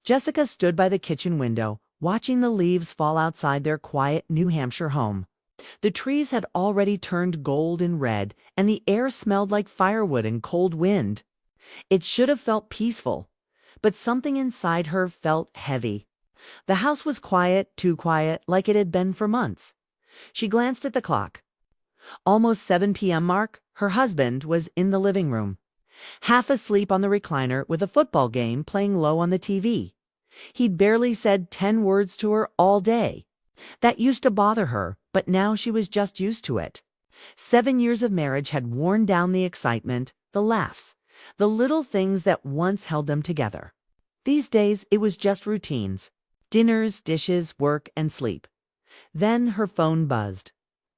Jessica stood by the kitchen window, watching the leaves fall outside their quiet New Hampshire home. The trees had already turned gold and red, and the air smelled like firewood and cold wind. It should have felt peaceful, but something inside her felt heavy. The house was quiet, too quiet, like it had been for months. She glanced at the clock. Almost 7 p.m. mark, her husband was in the living room, half asleep on the recliner with a football game playing low on the TV. He'd barely said 10 words to her all day. That used to bother her, but now she was just used to it. 7 years of marriage had worn down the excitement, the laughs, the little things that once held them together. These days, it was just routines. Dinners, dishes, work, and sleep. Then her phone buzzed.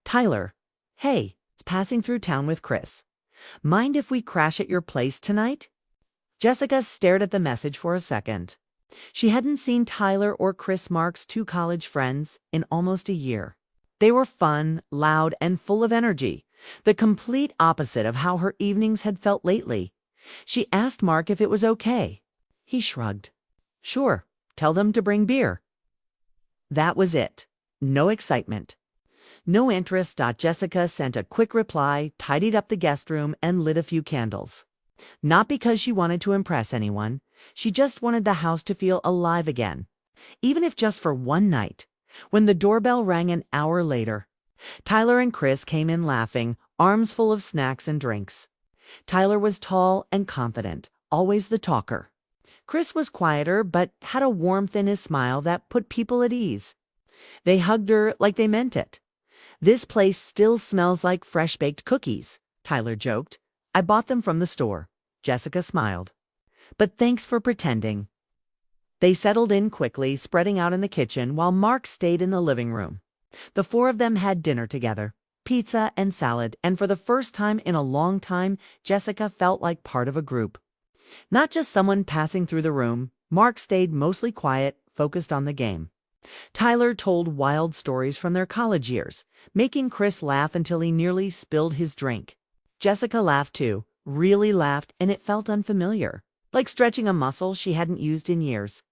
Tyler. Hey, it's passing through town with Chris. Mind if we crash at your place tonight? Jessica stared at the message for a second. She hadn't seen Tyler or Chris, Mark's 2 college friends, in almost a year. They were fun, loud, and full of energy, the complete opposite of how her evenings had felt lately. She asked Mark if it was okay. He shrugged. Sure, tell them to bring beer. That was it. No excitement. No interest. Jessica sent a quick reply, tidied up the guest room, and lit a few candles. Not because she wanted to impress anyone. She just wanted the house to feel alive again, even if just for one night. When the doorbell rang an hour later, Tyler and Chris came in laughing, arms full of snacks and drinks. Tyler was tall and confident, always the talker. Chris was quieter, but had a warmth in his smile that put people at ease. They hugged her like they meant it. This place still smells like fresh-baked cookies, Tyler joked. I bought them from the store. Jessica smiled. But thanks for pretending. They settled in quickly, spreading out in the kitchen while Mark stayed in the living room. The 4 of them had dinner together, pizza and salad, and for the first time in a long time, Jessica felt like part of a group. Not just someone passing through the room. Mark stayed mostly quiet, focused on the game. Tyler told wild stories from their college years, making Chris laugh until he nearly spilled his drink. Jessica laughed too, really laughed, and it felt unfamiliar, like stretching a muscle she hadn't used in years.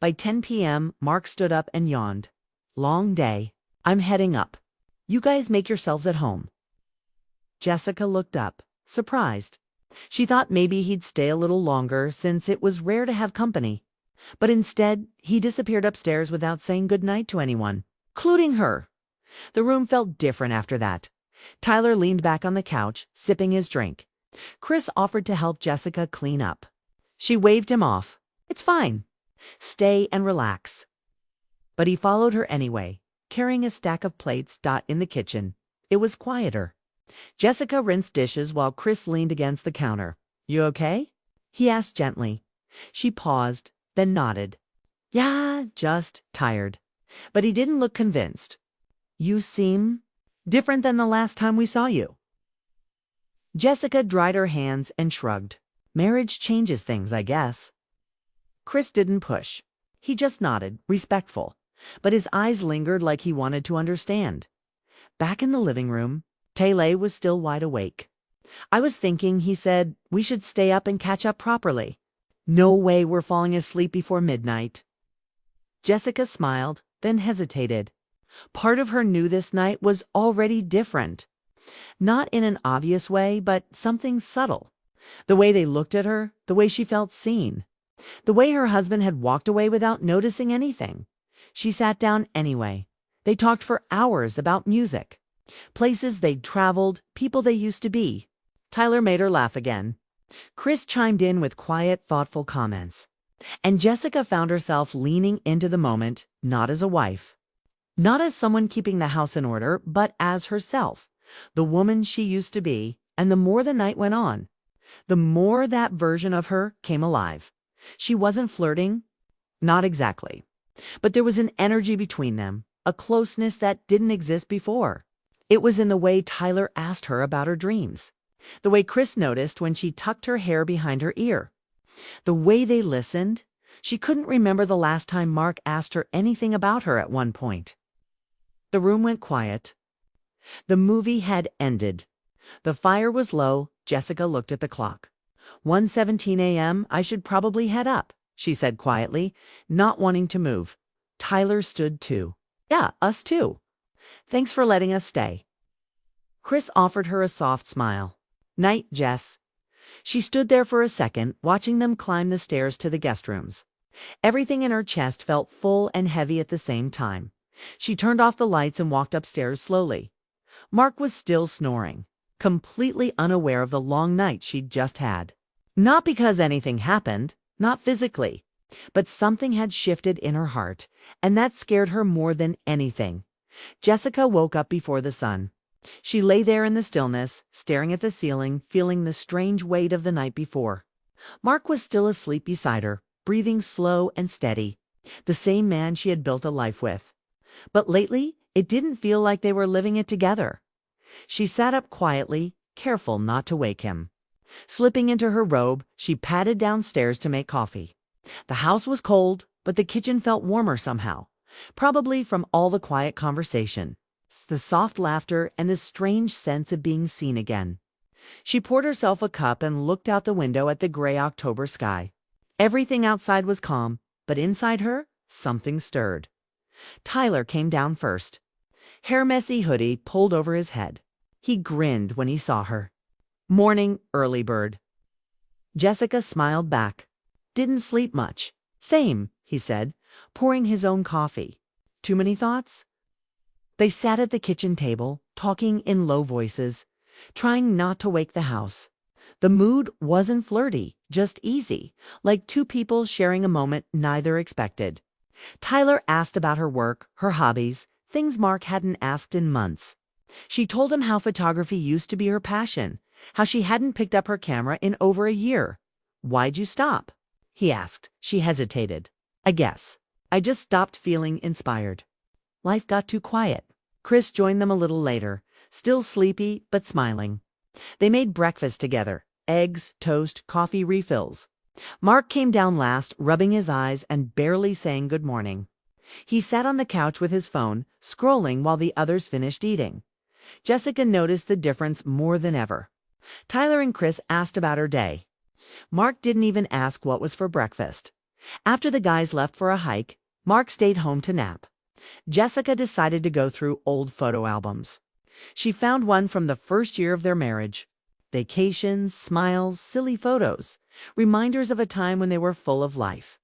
By 10 p.m., Mark stood up and yawned. Long day. I'm heading up. You guys make yourselves at home. Jessica looked up, surprised. She thought maybe he'd stay a little longer since it was rare to have company. But instead, he disappeared upstairs without saying goodnight to anyone, including her. The room felt different after that. Tyler leaned back on the couch, sipping his drink. Chris offered to help Jessica clean up. She waved him off. It's fine. Stay and relax. But he followed her anyway, carrying a stack of plates. In the kitchen, it was quieter. Jessica rinsed dishes while Chris leaned against the counter. You okay? He asked gently. She paused, then nodded. Yeah, just tired. But he didn't look convinced. You seem different than the last time we saw you. Jessica dried her hands and shrugged. Marriage changes things, I guess. Chris didn't push. He just nodded, respectful, but his eyes lingered like he wanted to understand. Back in the living room, Taylor was still wide awake. I was thinking, he said, we should stay up and catch up properly. No way we're falling asleep before midnight. Jessica smiled, then hesitated. Part of her knew this night was already different. Not in an obvious way, but something subtle. The way they looked at her, the way she felt seen. The way her husband had walked away without noticing anything. She sat down anyway. They talked for hours about music. Places they'd traveled, people they used to be. Tyler made her laugh again. Chris chimed in with quiet, thoughtful comments. And Jessica found herself leaning into the moment, not as a wife. Not as someone keeping the house in order, but as herself. The woman she used to be, and the more the night went on, the more that version of her came alive. She wasn't flirting. Not exactly. But there was an energy between them, a closeness that didn't exist before. It was in the way Tyler asked her about her dreams. The way Chris noticed when she tucked her hair behind her ear. The way they listened. She couldn't remember the last time Mark asked her anything about her at one point. The room went quiet. The movie had ended. The fire was low. Jessica looked at the clock. 1:17 a.m. I should probably head up. she said quietly, not wanting to move. Tyler stood too. Yeah, us too. Thanks for letting us stay. Chris offered her a soft smile. Night, Jess. She stood there for a second, watching them climb the stairs to the guest rooms. Everything in her chest felt full and heavy at the same time. She turned off the lights and walked upstairs slowly. Mark was still snoring, completely unaware of the long night she'd just had. Not because anything happened, not physically, but something had shifted in her heart, and that scared her more than anything. Jessica woke up before the sun. She lay there in the stillness, staring at the ceiling, feeling the strange weight of the night before. Mark was still asleep beside her, breathing slow and steady, the same man she had built a life with. But lately, it didn't feel like they were living it together. She sat up quietly, careful not to wake him. Slipping into her robe, she padded downstairs to make coffee. The house was cold, but the kitchen felt warmer somehow, probably from all the quiet conversation, the soft laughter, and the strange sense of being seen again. She poured herself a cup and looked out the window at the gray October sky. Everything outside was calm, but inside her, something stirred. Tyler came down first. Hair messy hoodie pulled over his head. He grinned when he saw her. Morning, early bird. Jessica smiled back. Didn't sleep much. Same, he said, pouring his own coffee. Too many thoughts? They sat at the kitchen table, talking in low voices, trying not to wake the house. The mood wasn't flirty, just easy, like two people sharing a moment neither expected. Tyler asked about her work, her hobbies, things Mark hadn't asked in months. She told him how photography used to be her passion, how she hadn't picked up her camera in over a year. Why'd you stop? He asked. She hesitated. I guess. I just stopped feeling inspired. Life got too quiet. Chris joined them a little later, still sleepy but smiling. They made breakfast together, eggs, toast, coffee refills. Mark came down last, rubbing his eyes and barely saying good morning. He sat on the couch with his phone, scrolling while the others finished eating. Jessica noticed the difference more than ever. Tyler and Chris asked about her day. Mark didn't even ask what was for breakfast. After the guys left for a hike, Mark stayed home to nap. Jessica decided to go through old photo albums. She found one from the first year of their marriage. Vacations, smiles, silly photos, reminders of a time when they were full of life.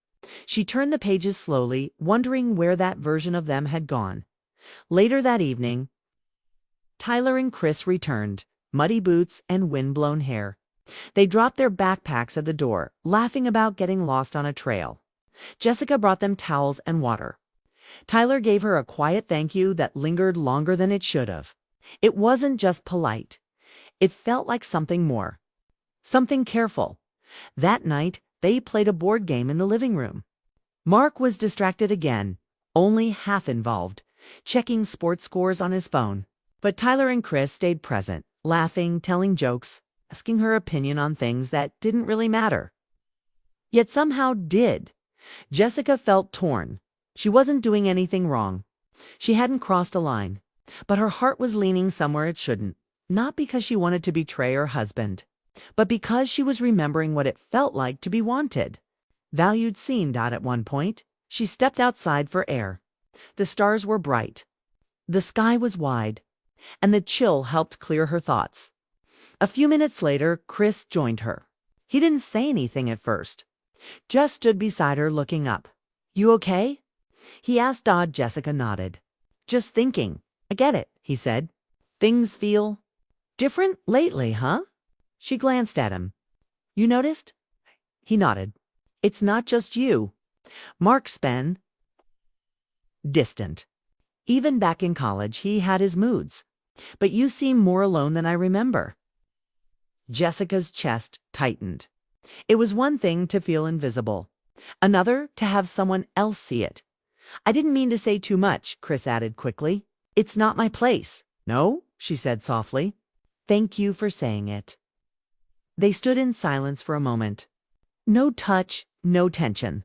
She turned the pages slowly, wondering where that version of them had gone. Later that evening, Tyler and Chris returned, muddy boots and wind-blown hair. They dropped their backpacks at the door, laughing about getting lost on a trail. Jessica brought them towels and water. Tyler gave her a quiet thank you that lingered longer than it should have. It wasn't just polite. It felt like something more. Something careful. That night, they played a board game in the living room. Mark was distracted again, only half involved, checking sports scores on his phone. But Tyler and Chris stayed present, laughing, telling jokes, asking her opinion on things that didn't really matter. Yet somehow did. Jessica felt torn. She wasn't doing anything wrong. She hadn't crossed a line. But her heart was leaning somewhere it shouldn't. Not because she wanted to betray her husband, but because she was remembering what it felt like to be wanted. Valued seen. At one point, she stepped outside for air. The stars were bright. The sky was wide, and the chill helped clear her thoughts. A few minutes later, Chris joined her. He didn't say anything at first, just stood beside her looking up. You okay? He asked. Jessica nodded. Just thinking. I get it, he said. Things feel different lately, huh? She glanced at him. You noticed? He nodded. It's not just you. Mark's been distant. Even back in college, he had his moods. But you seem more alone than I remember. Jessica's chest tightened. It was one thing to feel invisible, another to have someone else see it. I didn't mean to say too much, Chris added quickly. It's not my place. No, she said softly. Thank you for saying it. They stood in silence for a moment. No touch, no tension.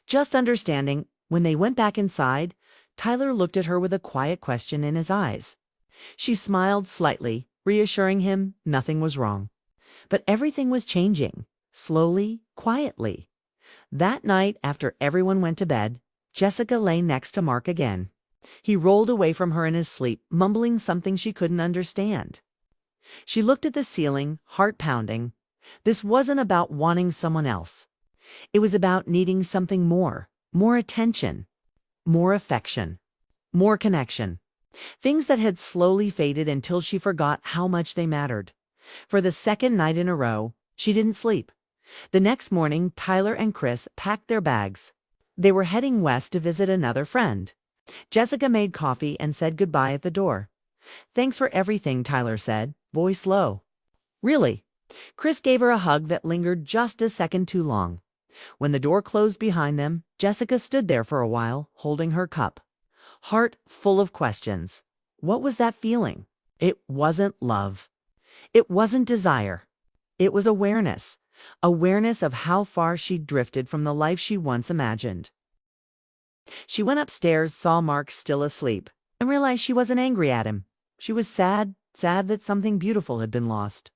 Just understanding. When they went back inside, Tyler looked at her with a quiet question in his eyes. She smiled slightly, reassuring him nothing was wrong. But everything was changing, slowly, quietly. That night, after everyone went to bed, Jessica lay next to Mark again. He rolled away from her in his sleep, mumbling something she couldn't understand. She looked at the ceiling, heart pounding. This wasn't about wanting someone else. It was about needing something more attention, more affection, more connection. Things that had slowly faded until she forgot how much they mattered. For the second night in a row, she didn't sleep. The next morning, Tyler and Chris packed their bags. They were heading west to visit another friend. Jessica made coffee and said goodbye at the door. "Thanks for everything," Tyler said, voice low. "Really?" Chris gave her a hug that lingered just a second too long. When the door closed behind them, Jessica stood there for a while, holding her cup. Heart full of questions. What was that feeling? It wasn't love. It wasn't desire. It was awareness. Awareness of how far she'd drifted from the life she once imagined. She went upstairs, saw Mark still asleep, and realized she wasn't angry at him. She was sad that something beautiful had been lost.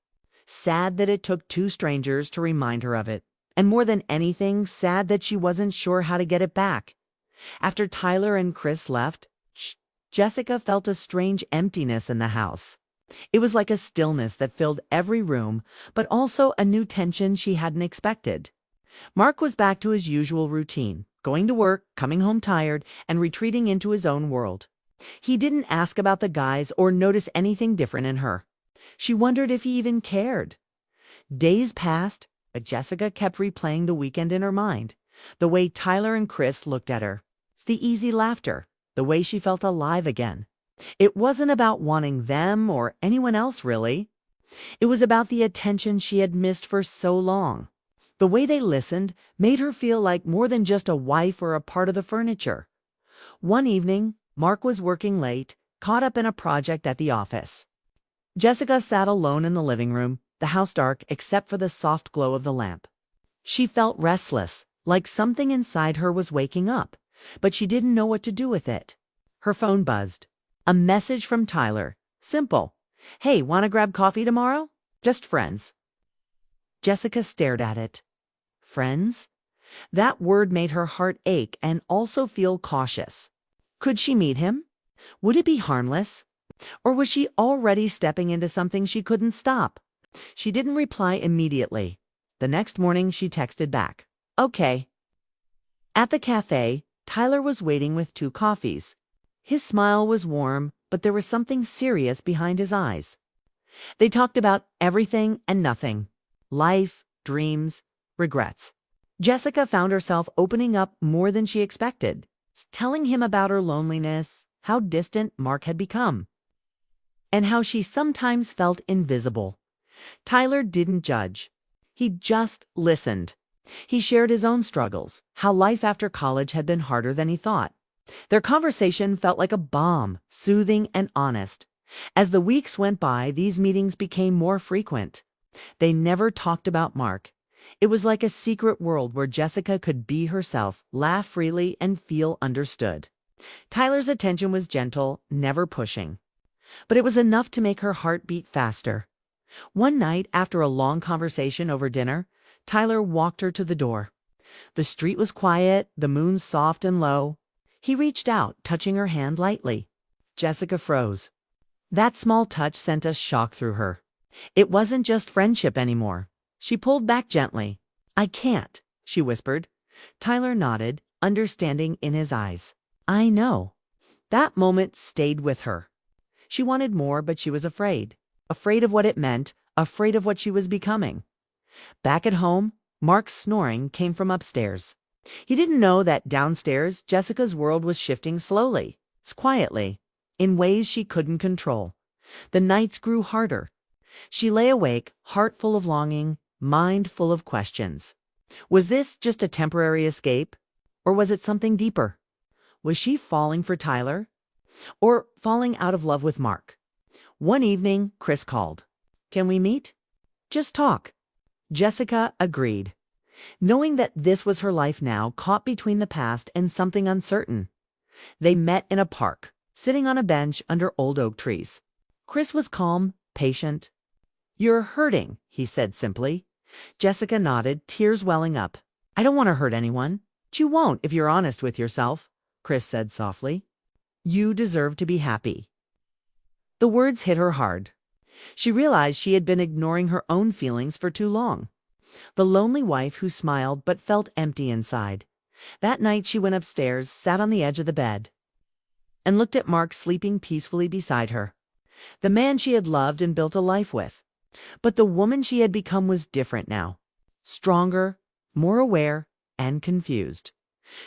Sad that it took two strangers to remind her of it. And more than anything, sad that she wasn't sure how to get it back. After Tyler and Chris left, Jessica felt a strange emptiness in the house. It was like a stillness that filled every room, but also a new tension she hadn't expected. Mark was back to his usual routine, going to work, coming home tired, and retreating into his own world. He didn't ask about the guys or notice anything different in her. She wondered if he even cared. Days passed, but Jessica kept replaying the weekend in her mind. The way Tyler and Chris looked at her. The easy laughter. The way she felt alive again. It wasn't about wanting them or anyone else, really. It was about the attention she had missed for so long. The way they listened made her feel like more than just a wife or a part of the furniture. One evening, Mark was working late, caught up in a project at the office. Jessica sat alone in the living room, the house dark except for the soft glow of the lamp. She felt restless, like something inside her was waking up, but she didn't know what to do with it. Her phone buzzed. A message from Tyler. Simple. "Hey, wanna grab coffee tomorrow? Just friends." Jessica stared at it. Friends? That word made her heart ache and also feel cautious. Could she meet him? Would it be harmless? Or was she already stepping into something she couldn't stop? She didn't reply immediately. The next morning she texted back. "Okay." At the cafe, Tyler was waiting with 2 coffees. His smile was warm, but there was something serious behind his eyes. They talked about everything and nothing. Life, dreams, regrets. Jessica found herself opening up more than she expected, telling him about her loneliness, how distant Mark had become, and how she sometimes felt invisible. Tyler didn't judge. He just listened. He shared his own struggles, how life after college had been harder than he thought. Their conversation felt like a balm, soothing and honest. As the weeks went by, these meetings became more frequent. They never talked about Mark. It was like a secret world where Jessica could be herself, laugh freely, and feel understood. Tyler's attention was gentle, never pushing. But it was enough to make her heart beat faster. One night, after a long conversation over dinner, Tyler walked her to the door. The street was quiet, the moon soft and low. He reached out, touching her hand lightly. Jessica froze. That small touch sent a shock through her. It wasn't just friendship anymore. She pulled back gently. "I can't," she whispered. Tyler nodded, understanding in his eyes. "I know." That moment stayed with her. She wanted more, but she was afraid. Afraid of what it meant, afraid of what she was becoming. Back at home, Mark's snoring came from upstairs. He didn't know that downstairs, Jessica's world was shifting slowly, quietly, in ways she couldn't control. The nights grew harder. She lay awake, heart full of longing, mind full of questions. Was this just a temporary escape? Or was it something deeper? Was she falling for Tyler? Or falling out of love with Mark? One evening, Chris called. "Can we meet? Just talk." Jessica agreed, knowing that this was her life now, caught between the past and something uncertain. They met in a park, sitting on a bench under old oak trees. Chris was calm, patient. "You're hurting," he said simply. Jessica nodded, tears welling up. I don't want to hurt anyone. But you won't if you're honest with yourself, Chris said softly. You deserve to be happy. The words hit her hard. She realized she had been ignoring her own feelings for too long. The lonely wife who smiled but felt empty inside. That night she went upstairs, sat on the edge of the bed, and looked at Mark sleeping peacefully beside her. The man she had loved and built a life with. But the woman she had become was different now. Stronger, more aware, and confused.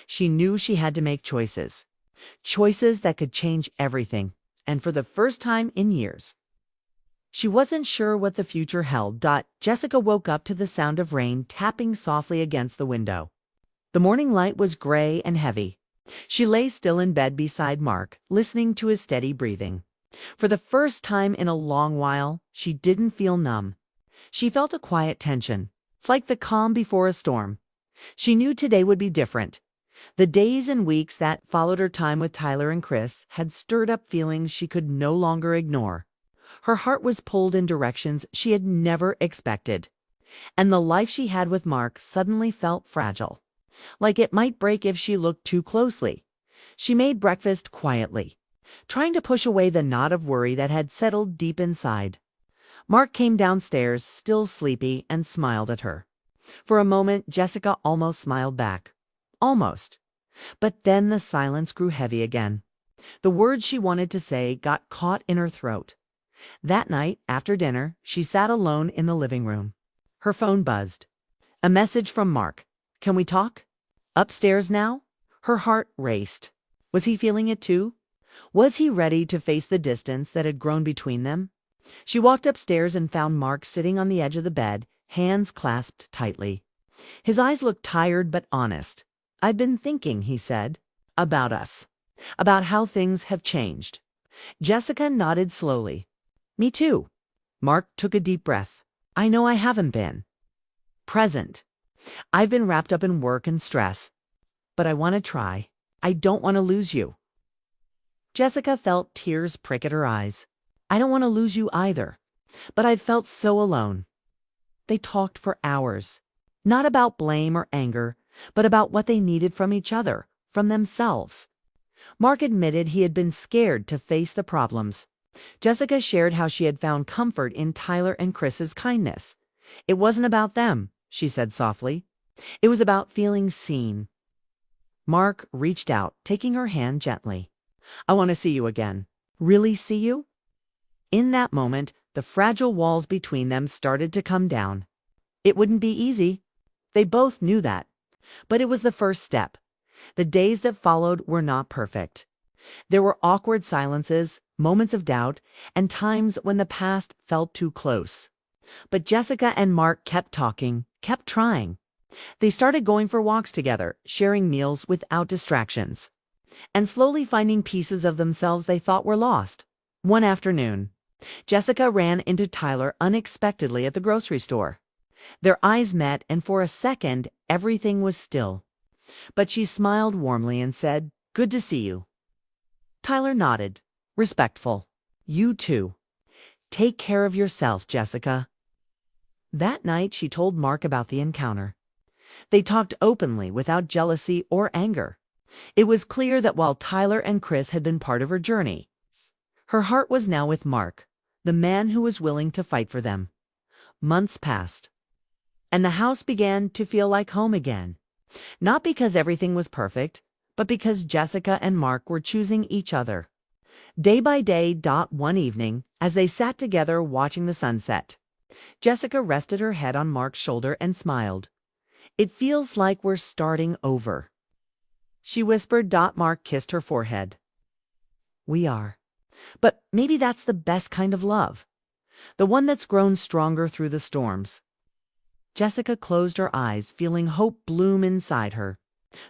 She knew she had to make choices. Choices that could change everything, and for the first time in years. She wasn't sure what the future held. Jessica woke up to the sound of rain tapping softly against the window. The morning light was gray and heavy. She lay still in bed beside Mark, listening to his steady breathing. For the first time in a long while, she didn't feel numb. She felt a quiet tension. It's like the calm before a storm. She knew today would be different. The days and weeks that followed her time with Tyler and Chris had stirred up feelings she could no longer ignore. Her heart was pulled in directions she had never expected. And the life she had with Mark suddenly felt fragile. Like it might break if she looked too closely. She made breakfast quietly, trying to push away the knot of worry that had settled deep inside. Mark came downstairs, still sleepy, and smiled at her. For a moment, Jessica almost smiled back. Almost. But then the silence grew heavy again. The words she wanted to say got caught in her throat. That night, after dinner, she sat alone in the living room. Her phone buzzed. A message from Mark. Can we talk? Upstairs now? Her heart raced. Was he feeling it too? Was he ready to face the distance that had grown between them? She walked upstairs and found Mark sitting on the edge of the bed, hands clasped tightly. His eyes looked tired but honest. I've been thinking, he said, about us. About how things have changed. Jessica nodded slowly. Me too. Mark took a deep breath. I know I haven't been present. I've been wrapped up in work and stress. But I want to try. I don't want to lose you. Jessica felt tears prick at her eyes. I don't want to lose you either. But I've felt so alone. They talked for hours. Not about blame or anger, but about what they needed from each other, from themselves. Mark admitted he had been scared to face the problems. Jessica shared how she had found comfort in Tyler and Chris's kindness. It wasn't about them, she said softly. It was about feeling seen. Mark reached out, taking her hand gently. I want to see you again. Really see you? In that moment, the fragile walls between them started to come down. It wouldn't be easy. They both knew that. But it was the first step. The days that followed were not perfect. There were awkward silences, moments of doubt, and times when the past felt too close. But Jessica and Mark kept talking, kept trying. They started going for walks together, sharing meals without distractions, and slowly finding pieces of themselves they thought were lost. One afternoon, Jessica ran into Tyler unexpectedly at the grocery store. Their eyes met, and for a second, everything was still. But she smiled warmly and said, "Good to see you." Tyler nodded, respectful. You too. Take care of yourself, Jessica. That night, she told Mark about the encounter. They talked openly, without jealousy or anger. It was clear that while Tyler and Chris had been part of her journey, her heart was now with Mark, the man who was willing to fight for them. Months passed, and the house began to feel like home again. Not because everything was perfect, but because Jessica and Mark were choosing each other. Day by day. One evening, as they sat together watching the sunset, Jessica rested her head on Mark's shoulder and smiled. It feels like we're starting over, she whispered. Mark kissed her forehead. We are. But maybe that's the best kind of love. The one that's grown stronger through the storms. Jessica closed her eyes, feeling hope bloom inside her.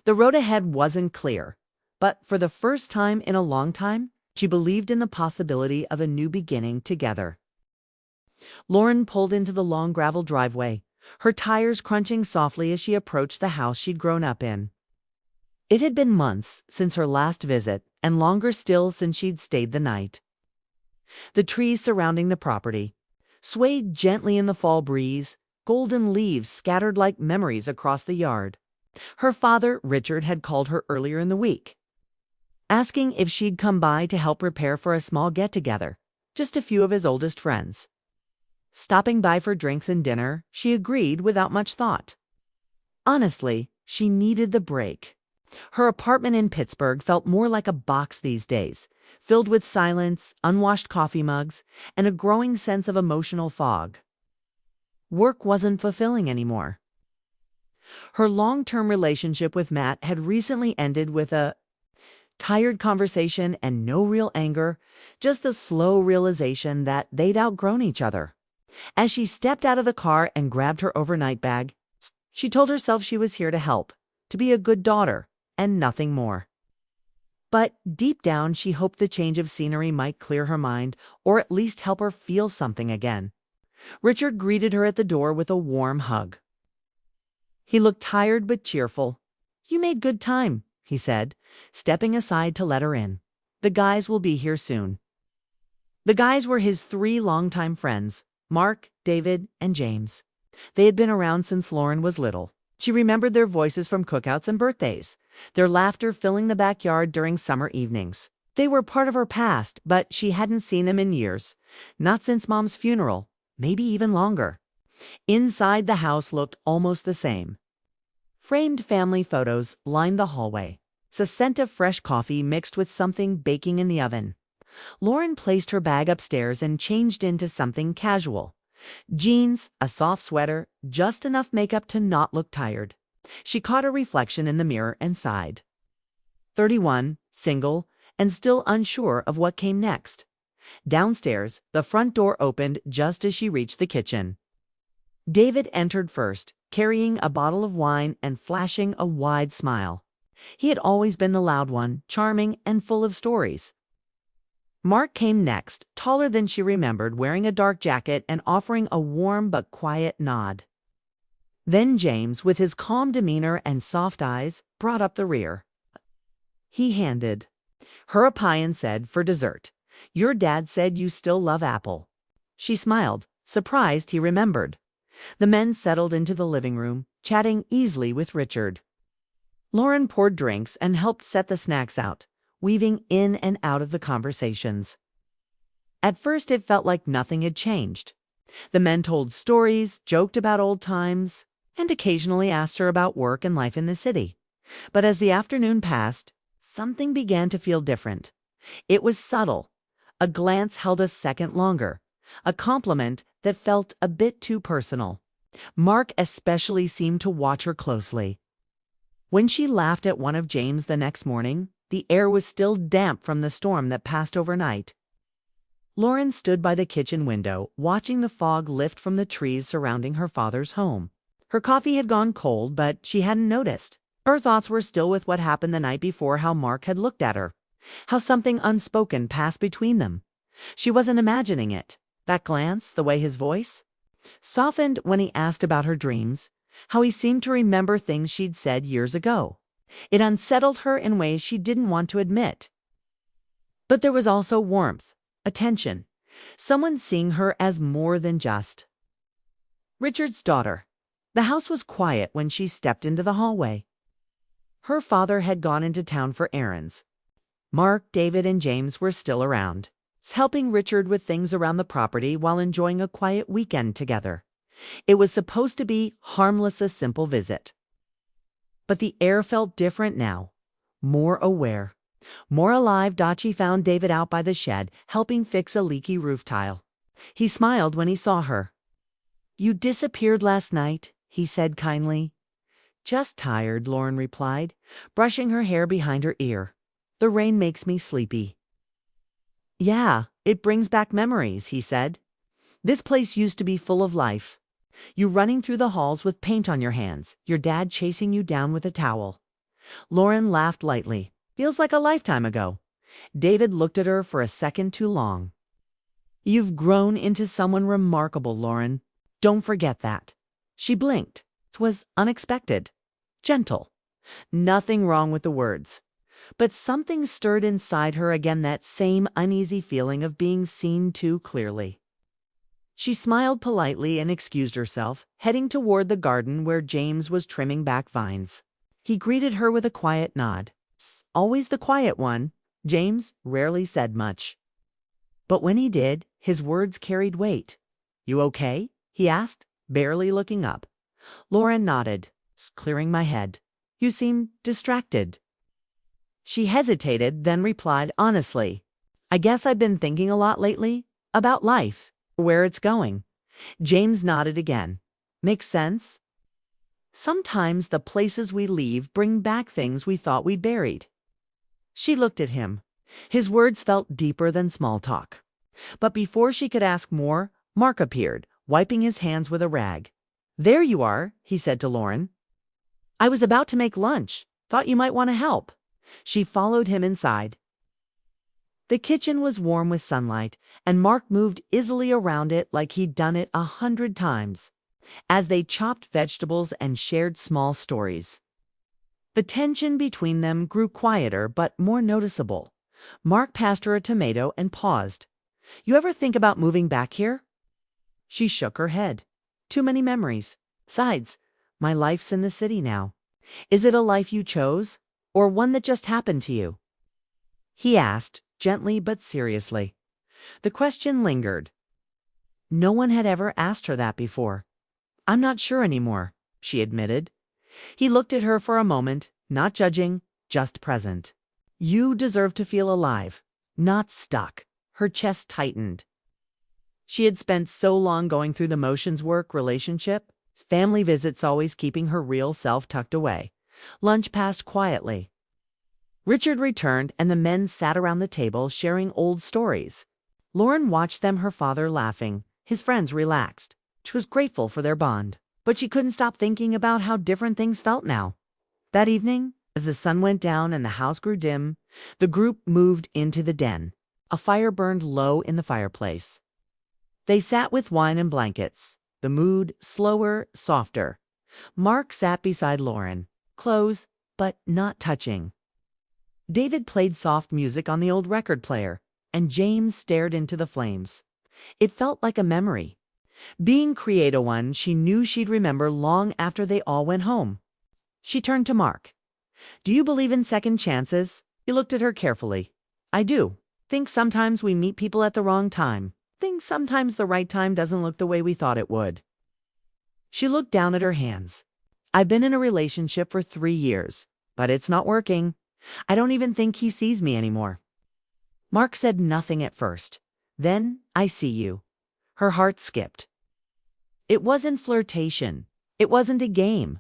The road ahead wasn't clear, but for the first time in a long time, she believed in the possibility of a new beginning together. Lauren pulled into the long gravel driveway, her tires crunching softly as she approached the house she'd grown up in. It had been months since her last visit, and longer still since she'd stayed the night. The trees surrounding the property swayed gently in the fall breeze, golden leaves scattered like memories across the yard. Her father, Richard, had called her earlier in the week, asking if she'd come by to help prepare for a small get-together, just a few of his oldest friends. Stopping by for drinks and dinner, she agreed without much thought. Honestly, she needed the break. Her apartment in Pittsburgh felt more like a box these days, filled with silence, unwashed coffee mugs, and a growing sense of emotional fog. Work wasn't fulfilling anymore. Her long-term relationship with Matt had recently ended with a tired conversation and no real anger, just the slow realization that they'd outgrown each other. As she stepped out of the car and grabbed her overnight bag, she told herself she was here to help, to be a good daughter, and nothing more. But deep down, she hoped the change of scenery might clear her mind, or at least help her feel something again. Richard greeted her at the door with a warm hug. He looked tired but cheerful. "You made good time," he said, stepping aside to let her in. "The guys will be here soon." The guys were his 3 longtime friends, Mark, David, and James. They had been around since Lauren was little. She remembered their voices from cookouts and birthdays, their laughter filling the backyard during summer evenings. They were part of her past, but she hadn't seen them in years, not since Mom's funeral, maybe even longer. Inside, the house looked almost the same. Framed family photos lined the hallway. A scent of fresh coffee mixed with something baking in the oven. Lauren placed her bag upstairs and changed into something casual. Jeans, a soft sweater, just enough makeup to not look tired. She caught a reflection in the mirror and sighed. 31, single, and still unsure of what came next. Downstairs, the front door opened just as she reached the kitchen. David entered first, carrying a bottle of wine and flashing a wide smile. He had always been the loud one, charming and full of stories. Mark came next, taller than she remembered, wearing a dark jacket and offering a warm but quiet nod. Then James, with his calm demeanor and soft eyes, brought up the rear. He handed her a pie and said, "For dessert, your dad said you still love apple." She smiled, surprised he remembered. The men settled into the living room, chatting easily with Richard. Lauren poured drinks and helped set the snacks out, weaving in and out of the conversations. At first, it felt like nothing had changed. The men told stories, joked about old times, and occasionally asked her about work and life in the city. But as the afternoon passed, something began to feel different. It was subtle. A glance held a second longer. A compliment that felt a bit too personal. Mark especially seemed to watch her closely. When she laughed at one of James the next morning, the air was still damp from the storm that passed overnight. Lauren stood by the kitchen window, watching the fog lift from the trees surrounding her father's home. Her coffee had gone cold, but she hadn't noticed. Her thoughts were still with what happened the night before, how Mark had looked at her, how something unspoken passed between them. She wasn't imagining it. That glance, the way his voice softened when he asked about her dreams, how he seemed to remember things she'd said years ago. It unsettled her in ways she didn't want to admit. But there was also warmth, attention, someone seeing her as more than just Richard's daughter. The house was quiet when she stepped into the hallway. Her father had gone into town for errands. Mark, David, and James were still around, helping Richard with things around the property while enjoying a quiet weekend together. It was supposed to be harmless, a simple visit. But the air felt different now, more aware, more alive. She found David out by the shed, helping fix a leaky roof tile. He smiled when he saw her. "You disappeared last night," he said kindly. "Just tired," Lauren replied, brushing her hair behind her ear. "The rain makes me sleepy." "Yeah, it brings back memories," he said. "This place used to be full of life. You running through the halls with paint on your hands, your dad chasing you down with a towel." Lauren laughed lightly. "Feels like a lifetime ago." David looked at her for a second too long. "You've grown into someone remarkable, Lauren. Don't forget that." She blinked. It was unexpected. Gentle. Nothing wrong with the words. But something stirred inside her again, that same uneasy feeling of being seen too clearly. She smiled politely and excused herself, heading toward the garden where James was trimming back vines. He greeted her with a quiet nod. Always the quiet one. James rarely said much. But when he did, his words carried weight. "You okay?" he asked, barely looking up. Lauren nodded, clearing my head. "You seem distracted." She hesitated, then replied honestly, "I guess I've been thinking a lot lately. About life. Where it's going." James nodded again. "Makes sense. Sometimes the places we leave bring back things we thought we'd buried." She looked at him. His words felt deeper than small talk. But before she could ask more, Mark appeared, wiping his hands with a rag. "There you are," he said to Lauren. "I was about to make lunch. Thought you might want to help." She followed him inside. The kitchen was warm with sunlight, and Mark moved easily around it like he'd done it 100 times, as they chopped vegetables and shared small stories. The tension between them grew quieter but more noticeable. Mark passed her a tomato and paused. "You ever think about moving back here?" She shook her head. "Too many memories. Besides, my life's in the city now." "Is it a life you chose, or one that just happened to you?" he asked, gently but seriously. The question lingered. No one had ever asked her that before. "I'm not sure anymore," she admitted. He looked at her for a moment, not judging, just present. "You deserve to feel alive, not stuck." Her chest tightened. She had spent so long going through the motions work relationship, family visits always keeping her real self tucked away. Lunch passed quietly. Richard returned, and the men sat around the table sharing old stories. Lauren watched them, her father laughing, his friends relaxed. She was grateful for their bond, but she couldn't stop thinking about how different things felt now. That evening, as the sun went down and the house grew dim, the group moved into the den. A fire burned low in the fireplace. They sat with wine and blankets, the mood slower, softer. Mark sat beside Lauren, close but not touching. David played soft music on the old record player, and James stared into the flames. It felt like a memory. Being creative one, she knew she'd remember long after they all went home. She turned to Mark. "Do you believe in second chances?" He looked at her carefully. "I do. Think sometimes we meet people at the wrong time. Think sometimes the right time doesn't look the way we thought it would." She looked down at her hands. "I've been in a relationship for 3 years, but it's not working. I don't even think he sees me anymore." Mark said nothing at first. Then, "I see you." Her heart skipped. It wasn't flirtation. It wasn't a game.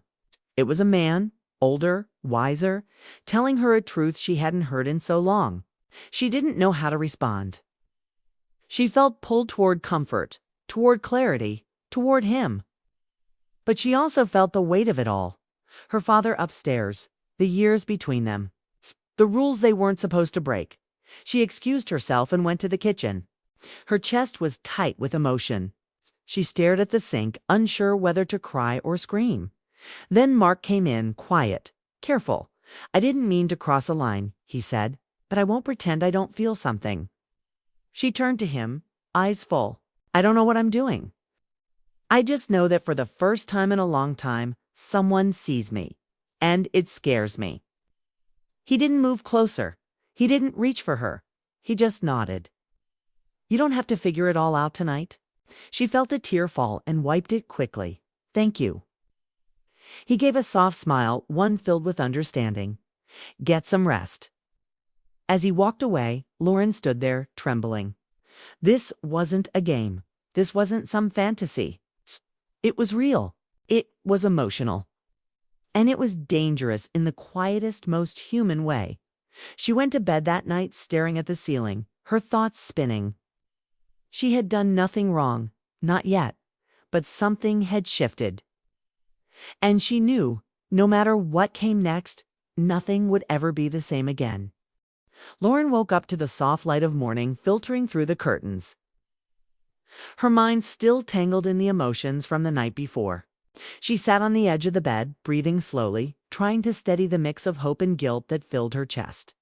It was a man, older, wiser, telling her a truth she hadn't heard in so long. She didn't know how to respond. She felt pulled toward comfort, toward clarity, toward him. But she also felt the weight of it all. Her father upstairs, the years between them, the rules they weren't supposed to break. She excused herself and went to the kitchen. Her chest was tight with emotion. She stared at the sink, unsure whether to cry or scream. Then Mark came in, quiet, careful. "I didn't mean to cross a line," he said, "but I won't pretend I don't feel something." She turned to him, eyes full. "I don't know what I'm doing. I just know that for the first time in a long time, someone sees me. And it scares me." He didn't move closer. He didn't reach for her. He just nodded. "You don't have to figure it all out tonight." She felt a tear fall and wiped it quickly. "Thank you." He gave a soft smile, one filled with understanding. "Get some rest." As he walked away, Lauren stood there, trembling. This wasn't a game. This wasn't some fantasy. It was real. It was emotional. And it was dangerous in the quietest, most human way. She went to bed that night staring at the ceiling, her thoughts spinning. She had done nothing wrong, not yet, but something had shifted. And she knew, no matter what came next, nothing would ever be the same again. Lauren woke up to the soft light of morning filtering through the curtains. Her mind still tangled in the emotions from the night before. She sat on the edge of the bed, breathing slowly, trying to steady the mix of hope and guilt that filled her chest.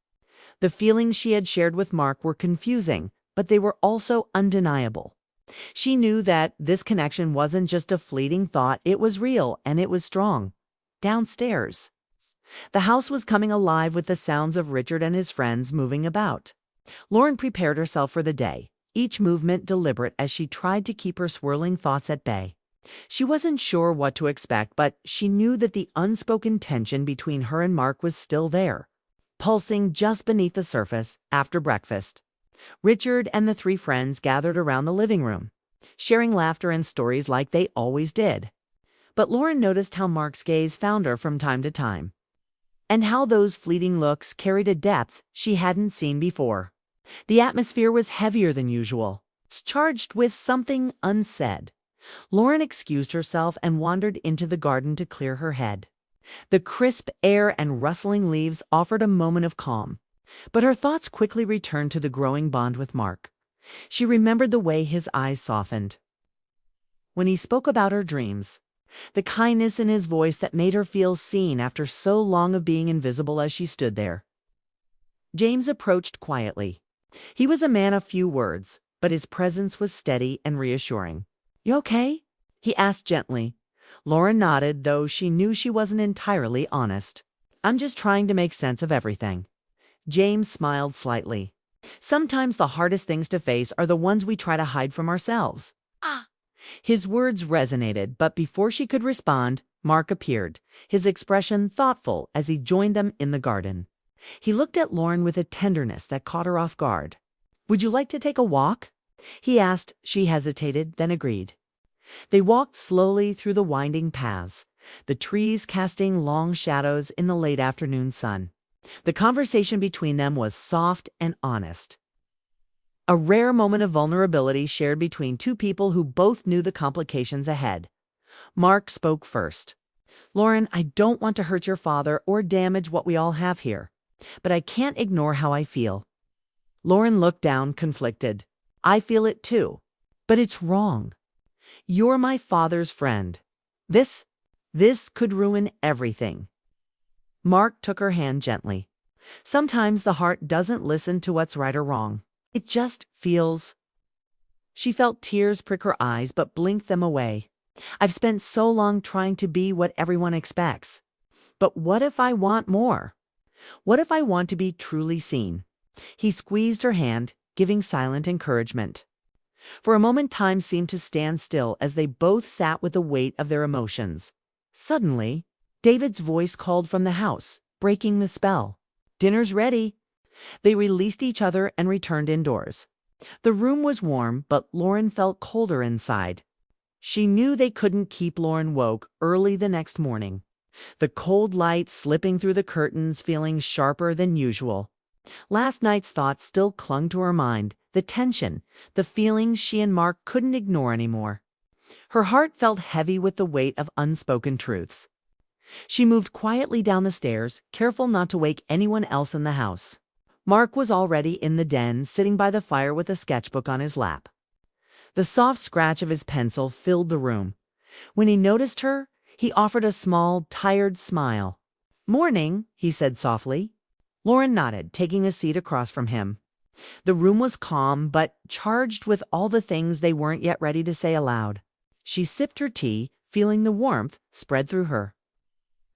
The feelings she had shared with Mark were confusing, but they were also undeniable. She knew that this connection wasn't just a fleeting thought, it was real and it was strong. Downstairs. The house was coming alive with the sounds of Richard and his friends moving about. Lauren prepared herself for the day, each movement deliberate as she tried to keep her swirling thoughts at bay. She wasn't sure what to expect, but she knew that the unspoken tension between her and Mark was still there, pulsing just beneath the surface. After breakfast, Richard and the three friends gathered around the living room, sharing laughter and stories like they always did. But Lauren noticed how Mark's gaze found her from time to time, and how those fleeting looks carried a depth she hadn't seen before. The atmosphere was heavier than usual, charged with something unsaid. Lauren excused herself and wandered into the garden to clear her head. The crisp air and rustling leaves offered a moment of calm, but her thoughts quickly returned to the growing bond with Mark. She remembered the way his eyes softened when he spoke about her dreams, the kindness in his voice that made her feel seen after so long of being invisible as she stood there. James approached quietly. He was a man of few words, but his presence was steady and reassuring. "You okay?" he asked gently. Lauren nodded, though she knew she wasn't entirely honest. "I'm just trying to make sense of everything." James smiled slightly. "Sometimes the hardest things to face are the ones we try to hide from ourselves." His words resonated, but before she could respond, Mark appeared, his expression thoughtful as he joined them in the garden. He looked at Lauren with a tenderness that caught her off guard. "Would you like to take a walk?" he asked. She hesitated, then agreed. They walked slowly through the winding paths, the trees casting long shadows in the late afternoon sun. The conversation between them was soft and honest, a rare moment of vulnerability shared between two people who both knew the complications ahead. Mark spoke first. "Lauren, I don't want to hurt your father or damage what we all have here, but I can't ignore how I feel." Lauren looked down, conflicted. "I feel it too, but it's wrong. You're my father's friend. This could ruin everything." Mark took her hand gently. "Sometimes the heart doesn't listen to what's right or wrong. It just feels." She felt tears prick her eyes, but blinked them away. "I've spent so long trying to be what everyone expects. But what if I want more? What if I want to be truly seen?" He squeezed her hand, giving silent encouragement. For a moment time seemed to stand still as they both sat with the weight of their emotions. Suddenly, David's voice called from the house, breaking the spell. "Dinner's ready." They released each other and returned indoors. The room was warm, but Lauren felt colder inside. She knew they couldn't keep Lauren woke early the next morning, the cold light slipping through the curtains feeling sharper than usual. Last night's thoughts still clung to her mind, the tension, the feelings she and Mark couldn't ignore anymore. Her heart felt heavy with the weight of unspoken truths. She moved quietly down the stairs, careful not to wake anyone else in the house. Mark was already in the den, sitting by the fire with a sketchbook on his lap. The soft scratch of his pencil filled the room. When he noticed her, he offered a small, tired smile. "Morning," he said softly. Lauren nodded, taking a seat across from him. The room was calm, but charged with all the things they weren't yet ready to say aloud. She sipped her tea, feeling the warmth spread through her,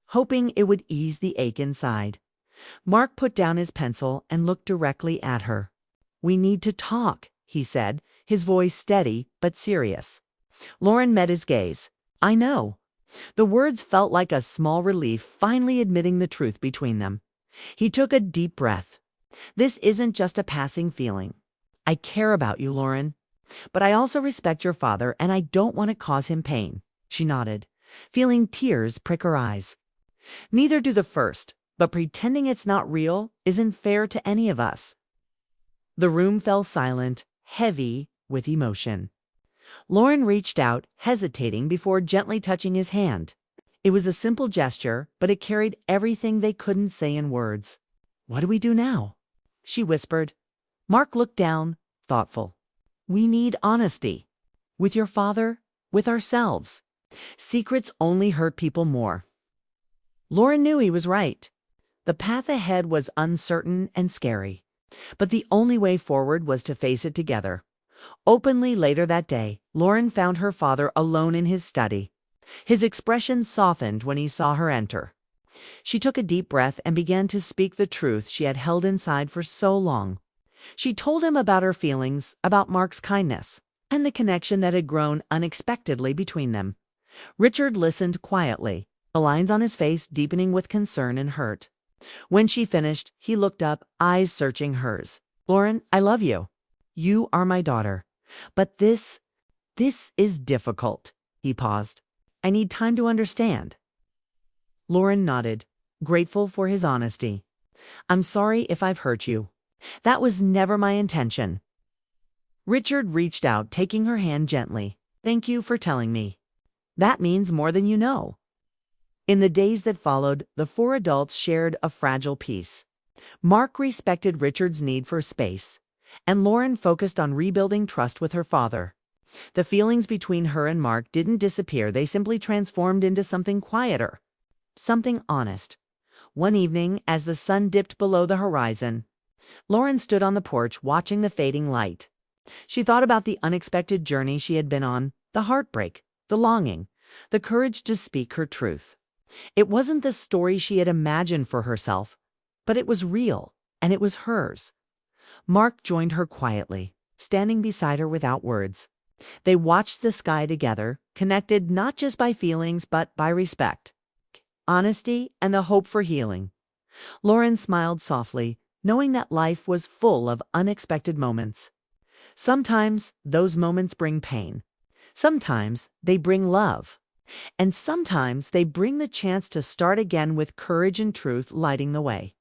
hoping it would ease the ache inside. Mark put down his pencil and looked directly at her. "We need to talk," he said, his voice steady but serious. Lauren met his gaze. "I know." The words felt like a small relief, finally admitting the truth between them. He took a deep breath. "This isn't just a passing feeling. I care about you, Lauren. But I also respect your father, and I don't want to cause him pain." She nodded, feeling tears prick her eyes. "Neither do the first, but pretending it's not real isn't fair to any of us." The room fell silent, heavy with emotion. Lauren reached out, hesitating before gently touching his hand. It was a simple gesture, but it carried everything they couldn't say in words. "What do we do now?" she whispered. Mark looked down, thoughtful. "We need honesty. With your father, with ourselves. Secrets only hurt people more." Lauren knew he was right. The path ahead was uncertain and scary, but the only way forward was to face it together. Openly later that day, Lauren found her father alone in his study. His expression softened when he saw her enter. She took a deep breath and began to speak the truth she had held inside for so long. She told him about her feelings, about Mark's kindness, and the connection that had grown unexpectedly between them. Richard listened quietly, the lines on his face deepening with concern and hurt. When she finished, he looked up, eyes searching hers. "Lauren, I love you. You are my daughter. But this is difficult." He paused. "I need time to understand." Lauren nodded, grateful for his honesty. "I'm sorry if I've hurt you. That was never my intention." Richard reached out, taking her hand gently. "Thank you for telling me. That means more than you know." In the days that followed, the four adults shared a fragile peace. Mark respected Richard's need for space, and Lauren focused on rebuilding trust with her father. The feelings between her and Mark didn't disappear, they simply transformed into something quieter, something honest. One evening, as the sun dipped below the horizon, Lauren stood on the porch watching the fading light. She thought about the unexpected journey she had been on, the heartbreak, the longing, the courage to speak her truth. It wasn't the story she had imagined for herself, but it was real, and it was hers. Mark joined her quietly, standing beside her without words. They watched the sky together, connected not just by feelings but by respect, honesty, and the hope for healing. Lauren smiled softly, knowing that life was full of unexpected moments. Sometimes those moments bring pain. Sometimes they bring love. And sometimes they bring the chance to start again with courage and truth lighting the way.